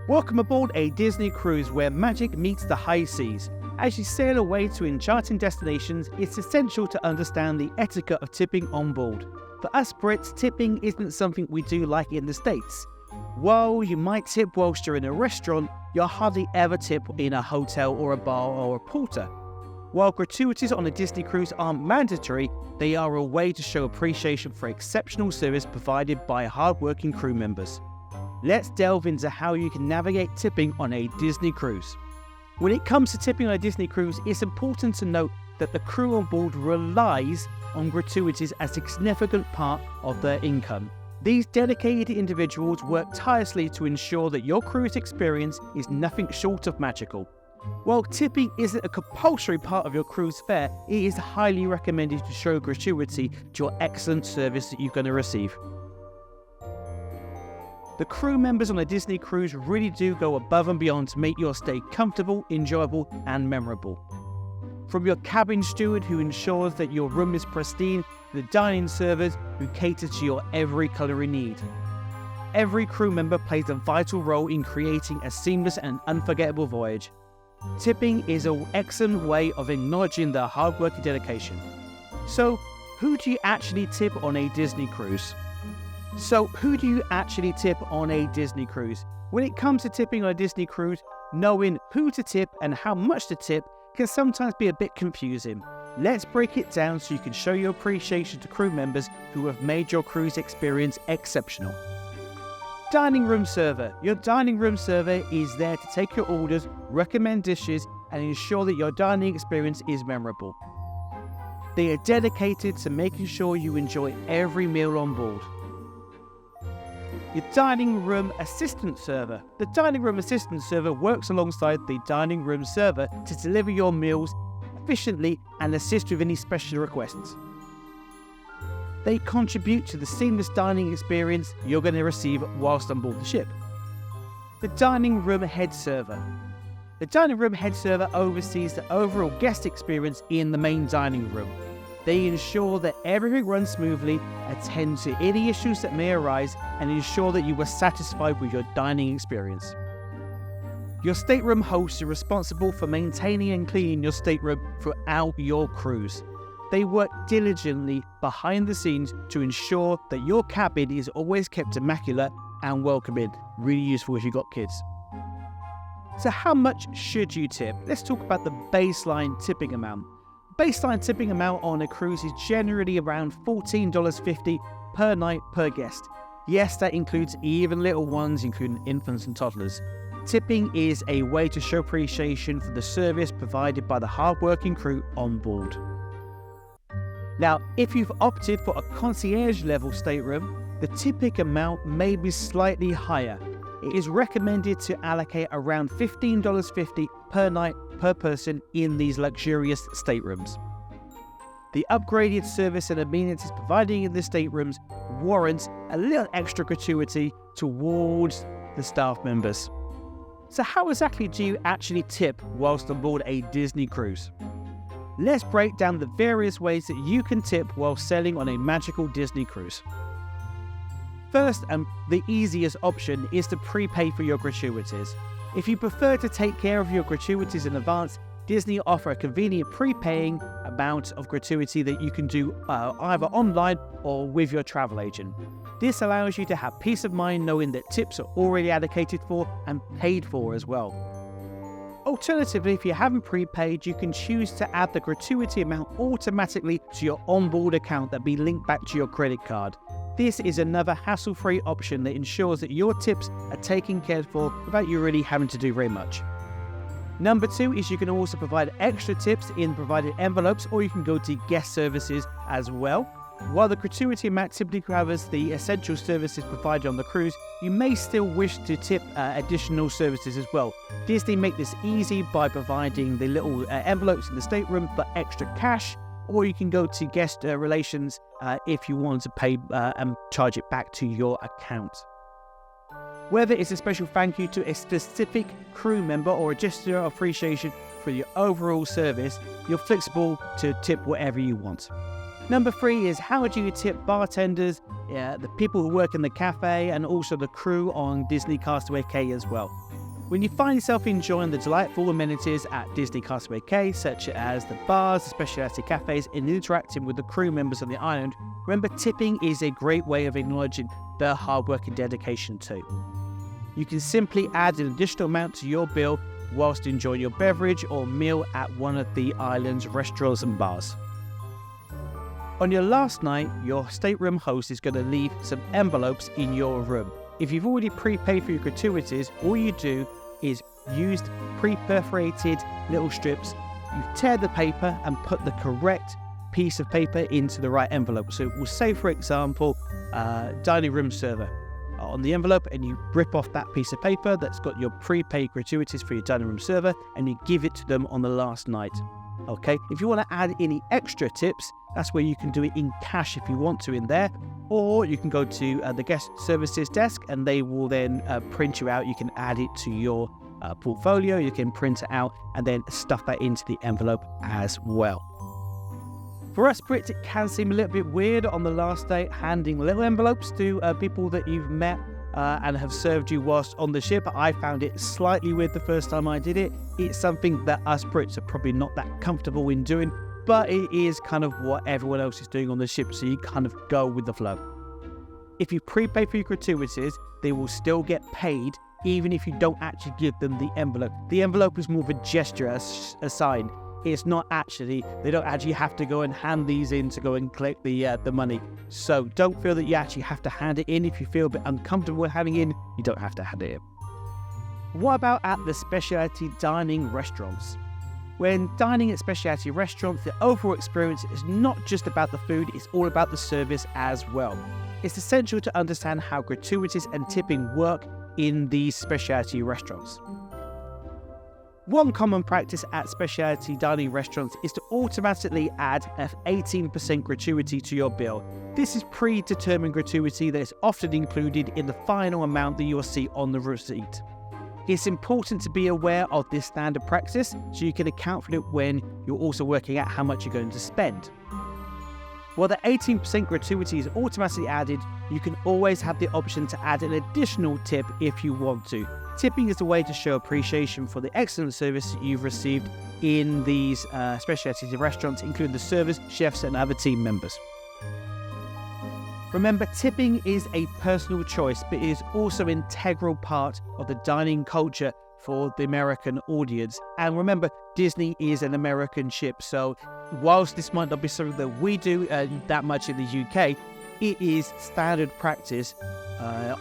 Welcome aboard a Disney cruise where magic meets the high seas. As you sail away to enchanting destinations, it's essential to understand the etiquette of tipping on board. For us Brits, tipping isn't something we do like in the States. While you might tip whilst you're in a restaurant, you'll hardly ever tip in a hotel or a bar or a porter. While gratuities on a Disney cruise aren't mandatory, they are a way to show appreciation for exceptional service provided by hardworking crew members. Let's delve into how you can navigate tipping on a Disney cruise. When it comes to tipping on a Disney cruise, it's important to note that the crew on board relies on gratuities as a significant part of their income. These dedicated individuals work tirelessly to ensure that your cruise experience is nothing short of magical. While tipping isn't a compulsory part of your cruise fare, it is highly recommended to show gratuity to your excellent service that you're going to receive. The crew members on a Disney cruise really do go above and beyond to make your stay comfortable, enjoyable, and memorable. From your cabin steward who ensures that your room is pristine, to the dining servers who cater to your every culinary need. Every crew member plays a vital role in creating a seamless and unforgettable voyage. Tipping is an excellent way of acknowledging their hard work and dedication. So, who do you actually tip on a Disney cruise? When it comes to tipping on a Disney cruise, knowing who to tip and how much to tip can sometimes be a bit confusing. Let's break it down so you can show your appreciation to crew members who have made your cruise experience exceptional. Dining room server. Your dining room server is there to take your orders, recommend dishes, and ensure that your dining experience is memorable. They are dedicated to making sure you enjoy every meal on board. Your dining room assistant server. The dining room assistant server works alongside the dining room server to deliver your meals efficiently and assist with any special requests. They contribute to the seamless dining experience you're going to receive whilst on board the ship. The dining room head server. The dining room head server oversees the overall guest experience in the main dining room. They ensure that everything runs smoothly, attend to any issues that may arise, and ensure that you are satisfied with your dining experience. Your stateroom hosts are responsible for maintaining and cleaning your stateroom throughout your cruise. They work diligently behind the scenes to ensure that your cabin is always kept immaculate and welcoming. Really useful if you've got kids. So how much should you tip? Let's talk about the baseline tipping amount. Baseline tipping amount on a cruise is generally around $14.50 per night per guest. Yes, that includes even little ones, including infants and toddlers. Tipping is a way to show appreciation for the service provided by the hardworking crew on board. Now, if you've opted for a concierge level stateroom, the tipping amount may be slightly higher. It is recommended to allocate around $15.50 per night per person in these luxurious staterooms. The upgraded service and amenities provided in the staterooms warrants a little extra gratuity towards the staff members. So how exactly do you actually tip whilst on board a Disney cruise? Let's break down the various ways that you can tip while sailing on a magical Disney cruise. First, and the easiest option is to prepay for your gratuities. If you prefer to take care of your gratuities in advance, Disney offer a convenient prepaying amount of gratuity that you can do either online or with your travel agent. This allows you to have peace of mind knowing that tips are already allocated for and paid for as well. Alternatively, if you haven't prepaid, you can choose to add the gratuity amount automatically to your onboard account that be linked back to your credit card. This is another hassle-free option that ensures that your tips are taken care for without you really having to do very much. Number 2 is you can also provide extra tips in provided envelopes, or you can go to guest services as well. While the gratuity amount typically covers the essential services provided on the cruise, you may still wish to tip additional services as well. Disney make this easy by providing the little envelopes in the stateroom for extra cash, or you can go to guest relations if you want to pay and charge it back to your account. Whether it's a special thank you to a specific crew member or a gesture of appreciation for your overall service, you're flexible to tip whatever you want. Number 3 is how do you tip bartenders, the people who work in the cafe, and also the crew on Disney Castaway Cay as well. When you find yourself enjoying the delightful amenities at Disney Castaway Cay, such as the bars, the specialty cafes, and interacting with the crew members on the island, remember tipping is a great way of acknowledging their hard work and dedication too. You can simply add an additional amount to your bill whilst enjoying your beverage or meal at one of the island's restaurants and bars. On your last night, your stateroom host is going to leave some envelopes in your room. If you've already prepaid for your gratuities, all you do is use pre-perforated little strips. You tear the paper and put the correct piece of paper into the right envelope. So we'll say, for example, dining room server on the envelope, and you rip off that piece of paper that's got your prepaid gratuities for your dining room server, and you give it to them on the last night. Okay, if you want to add any extra tips, that's where you can do it in cash if you want to in there, or you can go to the guest services desk and they will then print you out. You can add it to your portfolio, you can print it out and then stuff that into the envelope as well. For us Brits, it can seem a little bit weird on the last day handing little envelopes to people that you've met and have served you whilst on the ship. I found it slightly weird the first time I did it. It's something that us Brits are probably not that comfortable in doing, but it is kind of what everyone else is doing on the ship, so you kind of go with the flow. If you prepay for your gratuities, they will still get paid even if you don't actually give them the envelope. The envelope is more of a gesture, a sign. It's not actually, they don't actually have to go and hand these in to go and collect the money. So don't feel that you actually have to hand it in. If you feel a bit uncomfortable with handing in, you don't have to hand it in. What about at the specialty dining restaurants? When dining at specialty restaurants, the overall experience is not just about the food, it's all about the service as well. It's essential to understand how gratuities and tipping work in these specialty restaurants. One common practice at specialty dining restaurants is to automatically add an 18% gratuity to your bill. This is predetermined gratuity that is often included in the final amount that you'll see on the receipt. It's important to be aware of this standard practice so you can account for it when you're also working out how much you're going to spend. While the 18% gratuity is automatically added, you can always have the option to add an additional tip if you want to. Tipping is a way to show appreciation for the excellent service you've received in these specialty restaurants, including the servers, chefs, and other team members. Remember, tipping is a personal choice, but it is also an integral part of the dining culture for the American audience. And remember, Disney is an American ship, so whilst this might not be something that we do that much in the UK, it is standard practice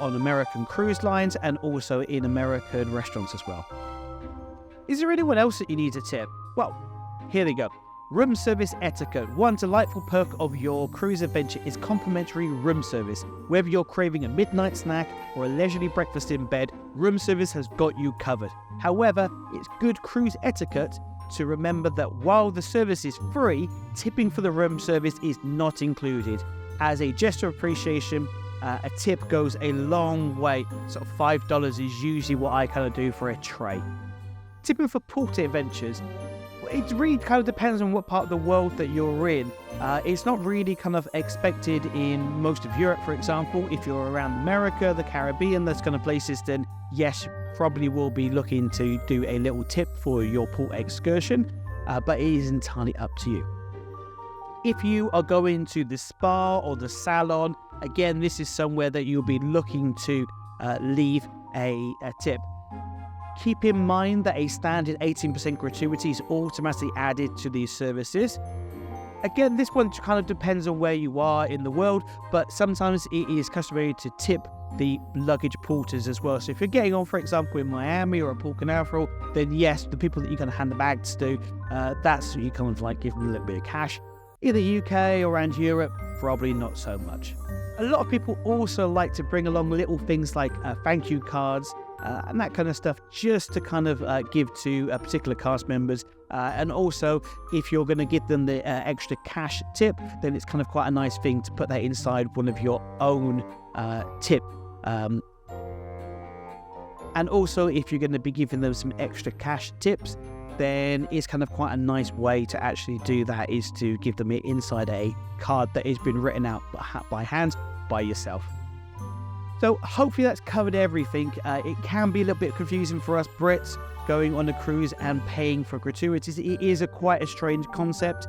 on American cruise lines and also in American restaurants as well. Is there anyone else that you need to tip? Well, here they go. Room service etiquette. One delightful perk of your cruise adventure is complimentary room service. Whether you're craving a midnight snack or a leisurely breakfast in bed, room service has got you covered. However, it's good cruise etiquette to remember that while the service is free, tipping for the room service is not included. As a gesture of appreciation, a tip goes a long way. Sort of $5 is usually what I kind of do for a tray. Tipping for port adventures. It really kind of depends on what part of the world that you're in. It's not really kind of expected in most of Europe, for example. If you're around America, the Caribbean, those kind of places, then yes, you probably will be looking to do a little tip for your port excursion, but it is entirely up to you. If you are going to the spa or the salon, again, this is somewhere that you'll be looking to leave a tip. Keep in mind that a standard 18% gratuity is automatically added to these services. Again, this one kind of depends on where you are in the world, but sometimes it is customary to tip the luggage porters as well. So if you're getting on, for example, in Miami or at Port Canaveral, then yes, the people that you're going to hand the bags to, that's you kind of like give them a little bit of cash. In the UK or around Europe, probably not so much. A lot of people also like to bring along little things like thank you cards, and that kind of stuff, just to kind of give to particular cast members. And also, if you're going to give them the extra cash tip, then it's kind of quite a nice thing to put that inside one of your own tip. And also, if you're going to be giving them some extra cash tips, then it's kind of quite a nice way to actually do that, is to give them it inside a card that has been written out by hand by yourself. So hopefully that's covered everything. It can be a little bit confusing for us Brits going on a cruise and paying for gratuities. It is quite a strange concept.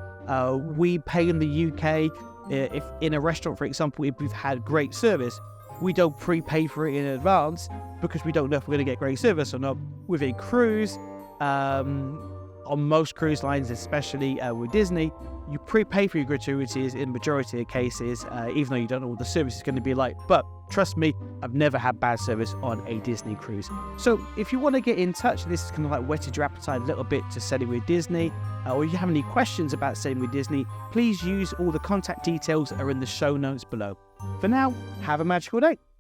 We pay in the UK, if in a restaurant, for example, if we've had great service, we don't prepay for it in advance because we don't know if we're going to get great service or not. With a cruise, on most cruise lines, especially with Disney, you prepay for your gratuities in majority of cases, even though you don't know what the service is going to be like. But trust me, I've never had bad service on a Disney cruise. So if you want to get in touch, this is kind of like whetted your appetite a little bit to sailing with Disney, or if you have any questions about sailing with Disney, please use all the contact details that are in the show notes below. For now, have a magical day.